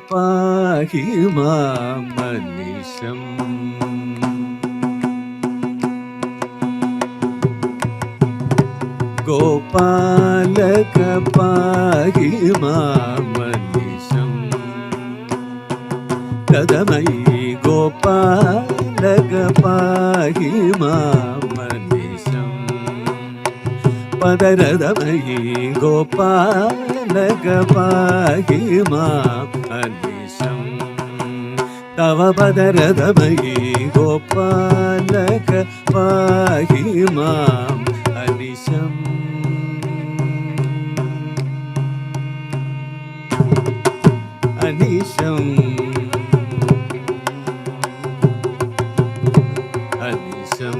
പാഹി മാമനിശം ഗോപാലക പാഹി മാമനിശം കദമയി ഗോപാലക പാഹി മാമനിശം പദരദമയി ഗോപാലക പാഹി മാമനിശം തവ പദരദമയി ഗോപാലക പാഹി മാം അനിശം അനിശം അനിശം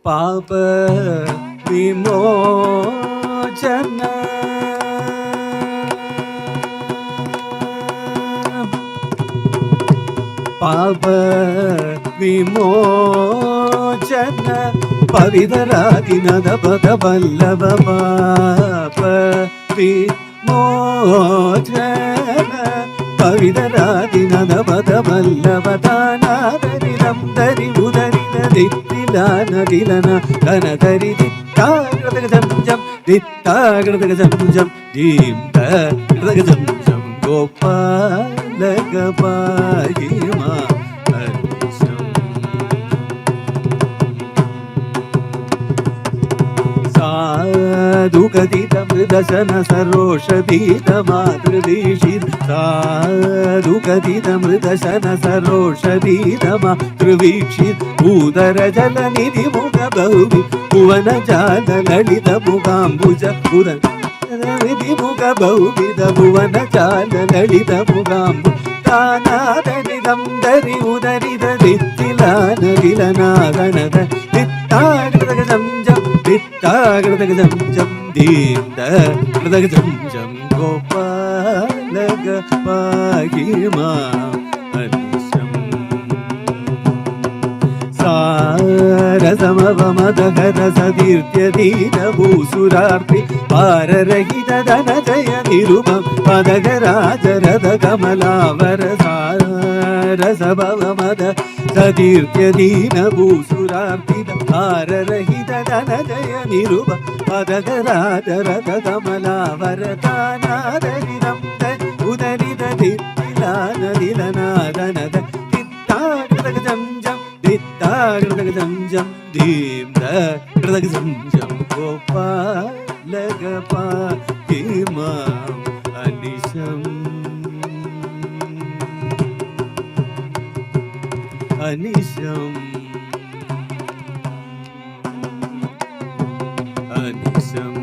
പാപ വിമോചന പാപ വിമോചന പവിതരാദിനദ പദ വല്ലഭ പാപ വിമോചന പവിതരാദിനദ പദ വല്ലഭ ദാനാദരിലം ദരി ഉദരിലതിത്തിലാനദിലന ധനധരി ദിത്താകൃതകം ജം ദിത്താകൃതകം ജം ദീം തകൃതകം ജം ഗോപാലക പാഹി മാം അനിശം സാധുകഥിതമൃദശന സരോഷധീതമാതൃവീഷിത് സാധുകഥിതമൃദശന സരോഷധീതമാതൃവീക്ഷിത് ഭൂതരജലനിധി മുഖ ബഹുവി ഭുവനജാല ലളിത മുഖാംബുജ പുരനിധി മുഖ ബഹുവിധ ഭുവനജാല ലളിത മുഖാംബു താനാദരിതം ദരി ഉദരിത ദിത്തിലാനദിലനാദനദ ദിത്താകൃതകം ജം ദിത്താകൃതകം ജം ദീന്ദകൃതകം ജം ഗോപാലക പാഹി മാം അനിശം സാരസമവമദഹരസതീർത്ഥ്യദീനഭൂസുരാർത്തി പാരരഹിത ധനജയ നിരുപം പദകരാജരഥ കമലാവര സാരസഭവമദ സതീർത്ഥ്യദീനഭൂസുരാർത്തി പാരരഹിത ധനജയ നിരുപ പദകരാജരഥ കമലാവര താനാദരിതം ഉദരിത ദിത്തിലാനദിലനാദനദ ദിത്താകൃതകം ജം ദിത്താകൃതകം ജം ദീം ദകൃതകം ജം ഗോപാലക പാഹി മാം അനിശം അനിശം അനിശം